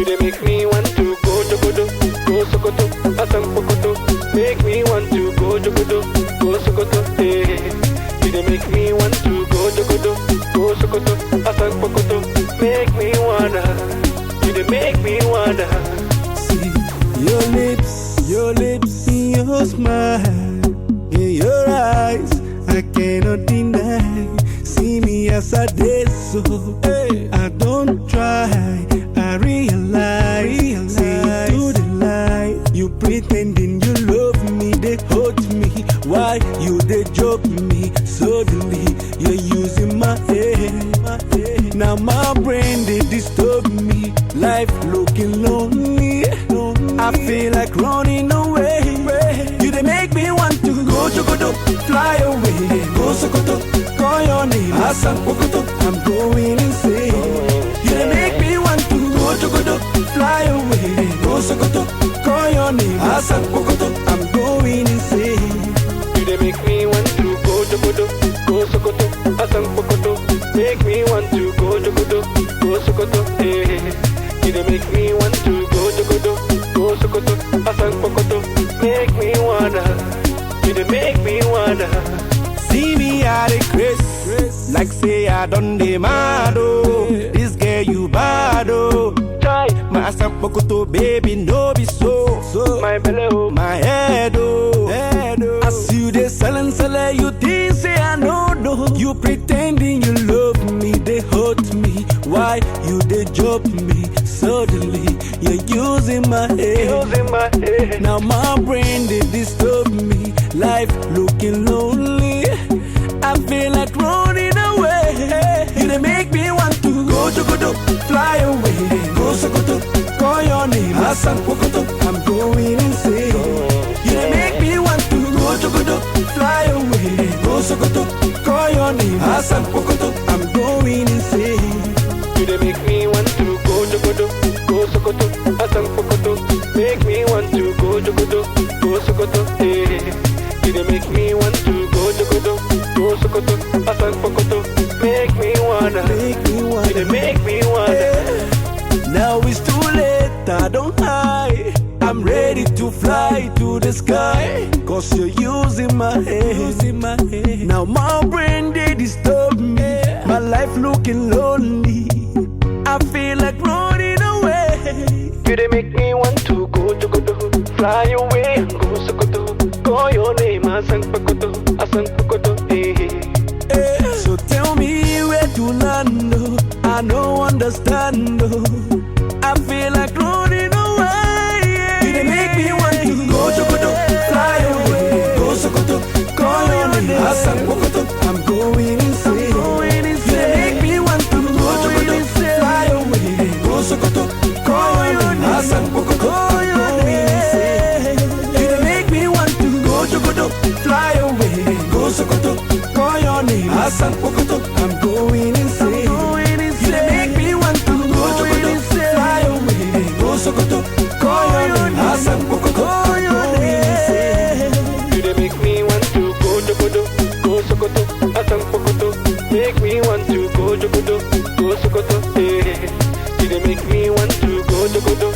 You they make me want to go Jogodo, go Sokoto, Asamkpokoto. Make me want to go Jogodo, go Sokoto, eh. You they make me want to go Jogodo, go Sokoto, Asamkpokoto. Make me wanna, you they make me wanna. See your lips, your smile, in your eyes, I cannot deny. See me as I did so, I don't try, I realize. See to the lie, you pretending you love me, they hurt me. Why you they joke me? Suddenly you're using my head. Now my brain they disturb me. Life looking lonely. I feel like running away. You they make me want to go Jogodo, fly away. Go Sokoto, call your name Asamkpokoto. I'm going insane. You they make me want to go Jogodo, fly away. Go Sokoto, call your name Asamkpokoto. I'm going insane. You they make me want to go Jogodo, go Sokoto, Asamkpokoto. Make me want to go Jogodo, go Sokoto, eh. You they make me want to go Jogodo, go Sokoto, Asamkpokoto. Make me wanna, you they make me wanna. See me at a grace, like say I done the mad, oh. This girl you bad, oh. My Asamkpokoto, baby, no be so. My belly, oh. My head, oh. As you they sell, you think say I know, no. You pretending you love me, they hurt me. Why you they joke me? Suddenly you're using my head. Now my brain they disturb me. Life looking lonely. I feel like running away. You they make me want to go Jogodo, fly away. Go Sokoto, call your name Asamkpokoto. I'm going insane. You they make me want to go Jogodo, fly away. Go Sokoto, call your name Asamkpokoto. I'm going insane. You they make me want to go Jogodo, go Sokoto, Asamkpokoto. Make me want to go Jogodo, go Sokoto, eh. You they make me want to go Jogodo, go Sokoto, Asamkpokoto. Make me wanna, you they make me wanna. Now it's too late, I don't hide. I'm ready to fly to the sky. Cause you're using my head. Now my brain they disturb me. My life looking lonely. I feel like running away. You they make me want to go Jogodo, fly away and go Sokoto. Call your name Asamkpokoto, Asamkpokoto, eh. So tell me where to land, oh. I don't understand, oh. I feel like running away. You they make me want to go Jogodo, fly away. Go Sokoto, call your name Asamkpokoto. I'm going insane. You they make me want to go Jogodo, fly away. Go Sokoto, call your name Asamkpokoto. I'm going insane. You they make me want to go Jogodo, fly away. Go Sokoto, call your name Asamkpokoto. I'm going insane. You they make me want to go Jogodo, fly away. Go Sokoto, call your name Asamkpokoto. I'm going insane. You they make me want to go Jogodo, go Sokoto, Asamkpokoto. Make me want to go Jogodo, go Sokoto, eh. You they make me want to go Jogodo,